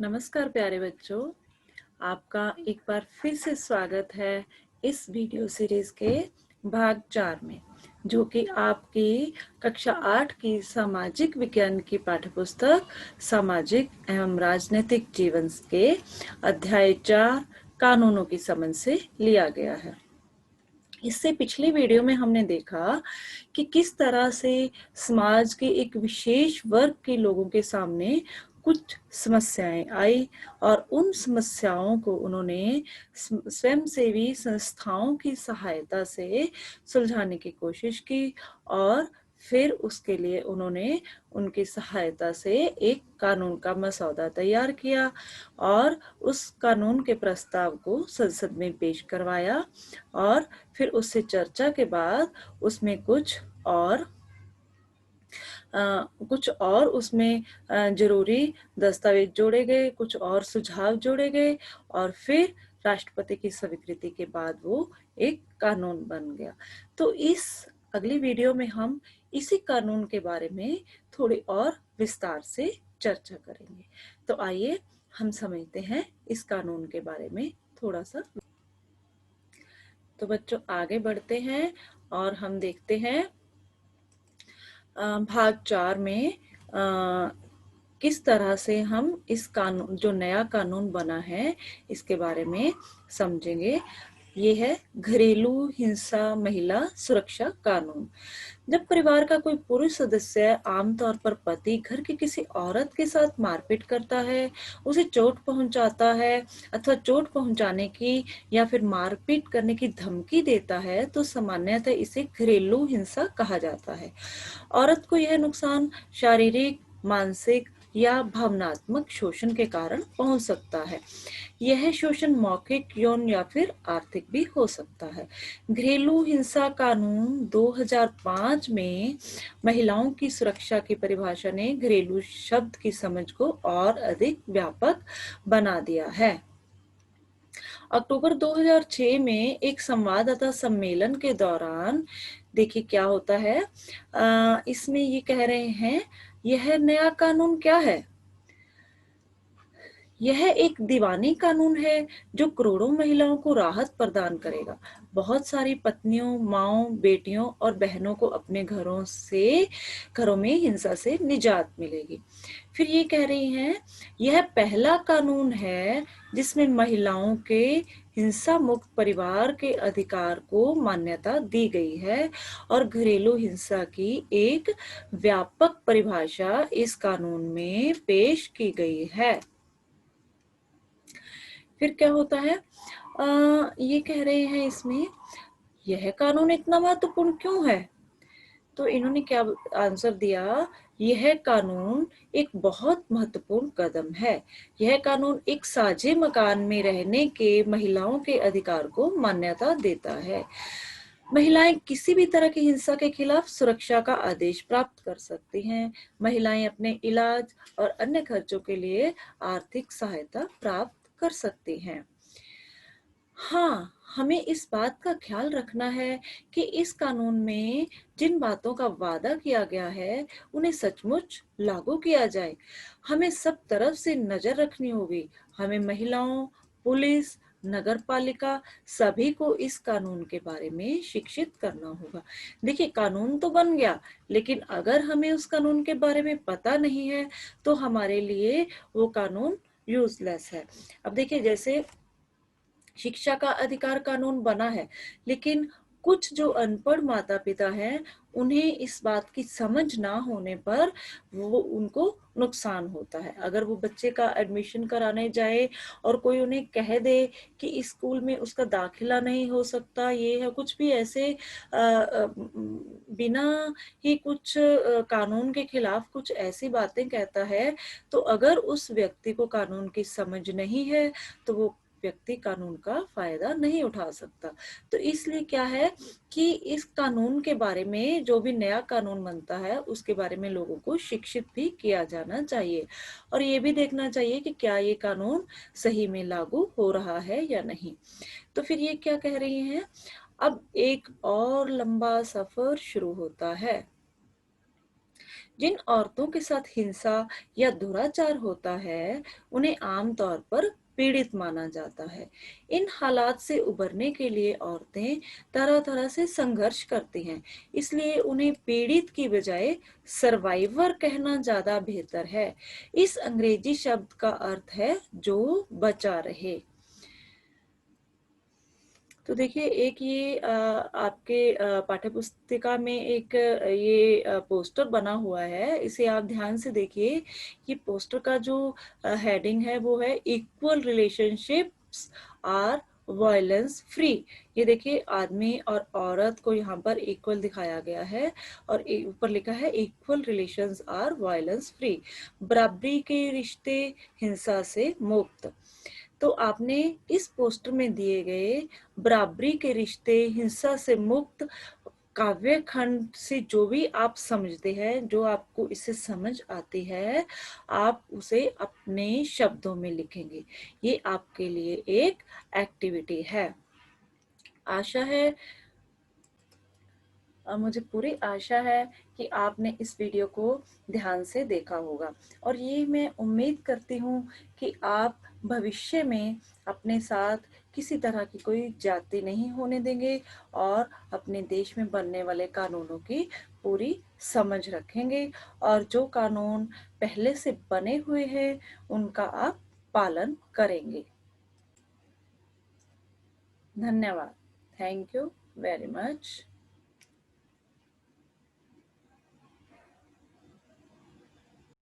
नमस्कार प्यारे बच्चों, आपका एक बार फिर से स्वागत है इस वीडियो सीरीज के भाग 4 में, जो कि आपकी कक्षा 8 की सामाजिक विज्ञान की पाठ्यपुस्तक सामाजिक एवं राजनीतिक जीवन के अध्याय 4 कानूनों की समझ से लिया गया है। इससे पिछले वीडियो में हमने देखा कि किस तरह से समाज के एक विशेष वर्ग के लोगों के सामने कुछ समस्याएं आई और उन समस्याओं को उन्होंने स्वयंसेवी संस्थाओं की सहायता से सुलझाने की कोशिश की और फिर उसके लिए उन्होंने उनकी सहायता से एक कानून का मसौदा तैयार किया और उस कानून के प्रस्ताव को संसद में पेश करवाया और फिर उससे चर्चा के बाद उसमें कुछ और उसमें जरूरी दस्तावेज जोड़े गए, कुछ और सुझाव जोड़े गए और फिर राष्ट्रपति की स्वीकृति के बाद वो एक कानून बन गया। तो इस अगली वीडियो में हम इसी कानून के बारे में थोड़ी और विस्तार से चर्चा करेंगे। तो आइए हम समझते हैं इस कानून के बारे में थोड़ा सा। तो बच्चों आगे बढ़ते हैं और हम देखते हैं भाग 4 में किस तरह से हम इस कानून, जो नया कानून बना है, इसके बारे में समझेंगे। ये है घरेलू हिंसा महिला सुरक्षा कानून। जब परिवार का कोई पुरुष सदस्य, आमतौर पर पति, घर की किसी औरत के साथ मारपीट करता है, उसे चोट पहुंचाता है अथवा चोट पहुंचाने की या फिर मारपीट करने की धमकी देता है, तो सामान्यतः इसे घरेलू हिंसा कहा जाता है। औरत को यह नुकसान शारीरिक, मानसिक या भावनात्मक शोषण के कारण पहुंच सकता है। यह शोषण मौखिक, यौन या फिर आर्थिक भी हो सकता है। घरेलू हिंसा कानून 2005 में महिलाओं की सुरक्षा की परिभाषा ने घरेलू शब्द की समझ को और अधिक व्यापक बना दिया है। अक्टूबर 2006 में एक संवाददाता सम्मेलन के दौरान देखिए क्या होता है। इसमें ये कह रहे हैं, यह नया कानून क्या है? यह एक दीवानी कानून है जो करोड़ों महिलाओं को राहत प्रदान करेगा। बहुत सारी पत्नियों, माँओं, बेटियों और बहनों को अपने घरों में हिंसा से निजात मिलेगी। फिर ये कह रही हैं, यह पहला कानून है जिसमें महिलाओं के हिंसा मुक्त परिवार के अधिकार को मान्यता दी गई है और घरेलू हिंसा की एक व्यापक परिभाषा इस कानून में पेश की गई है। फिर क्या होता है, ये कह रहे हैं इसमें, यह कानून इतना महत्वपूर्ण क्यों है? तो इन्होंने क्या आंसर दिया, यह कानून एक बहुत महत्वपूर्ण कदम है। यह कानून एक साझे मकान में रहने के महिलाओं के अधिकार को मान्यता देता है। महिलाएं किसी भी तरह की हिंसा के खिलाफ सुरक्षा का आदेश प्राप्त कर सकती हैं। महिलाएं अपने इलाज और अन्य खर्चों के लिए आर्थिक सहायता प्राप्त कर सकती हैं। हाँ, हमें इस बात का ख्याल रखना है कि इस कानून में जिन बातों का वादा किया गया है उन्हें सचमुच लागू किया जाए। हमें सब तरफ से नजर रखनी होगी। हमें महिलाओं, पुलिस, नगर पालिका सभी को इस कानून के बारे में शिक्षित करना होगा। देखिए कानून तो बन गया, लेकिन अगर हमें उस कानून के बारे में पता नहीं है तो हमारे लिए वो कानून यूजलेस है। अब देखिए जैसे शिक्षा का अधिकार कानून बना है, लेकिन कुछ जो अनपढ़ माता पिता हैं उन्हें इस बात की समझ ना होने पर वो उनको नुकसान होता है। अगर वो बच्चे का एडमिशन कराने जाए और कोई उन्हें कह दे कि इस स्कूल में उसका दाखिला नहीं हो सकता, ये है कुछ भी ऐसे बिना ही कुछ कानून के खिलाफ कुछ ऐसी बातें कहता है, तो अगर उस व्यक्ति को कानून की समझ नहीं है तो वो व्यक्ति कानून का फायदा नहीं उठा सकता। तो इसलिए क्या है कि इस कानून के बारे में, जो भी नया कानून बनता है उसके बारे में लोगों को शिक्षित भी किया जाना चाहिए और ये भी देखना चाहिए कि क्या ये कानून सही में लागू हो रहा है या नहीं। तो फिर ये क्या कह रही हैं, अब एक और लंबा सफर शुरू होता है। जिन औरतों के साथ हिंसा या दुराचार होता है, उन्हें आमतौर पर पीड़ित माना जाता है। इन हालात से उबरने के लिए औरतें तरह-तरह से संघर्ष करती हैं, इसलिए उन्हें पीड़ित की बजाय सर्वाइवर कहना ज़्यादा बेहतर है। इस अंग्रेजी शब्द का अर्थ है जो बचा रहे। तो देखिए एक ये आपके पाठ्यपुस्तिका में एक ये पोस्टर बना हुआ है, इसे आप ध्यान से देखिए। ये पोस्टर का जो हेडिंग है वो है equal relationships are violence free. ये देखिए आदमी और औरत को यहाँ पर इक्वल दिखाया गया है और ऊपर लिखा है equal relations are violence free. बराबरी के रिश्ते हिंसा से मुक्त। तो आपने इस पोस्टर में दिए गए बराबरी के रिश्ते हिंसा से मुक्त काव्य खंड से जो भी आप समझते हैं, जो आपको इससे समझ आती है, आप उसे अपने शब्दों में लिखेंगे। ये आपके लिए एक एक्टिविटी है। आशा है मुझे पूरी आशा है कि आपने इस वीडियो को ध्यान से देखा होगा और ये मैं उम्मीद करती हूँ कि आप भविष्य में अपने साथ किसी तरह की कोई जाति नहीं होने देंगे और अपने देश में बनने वाले कानूनों की पूरी समझ रखेंगे और जो कानून पहले से बने हुए हैं उनका आप पालन करेंगे। धन्यवाद। Thank you very much.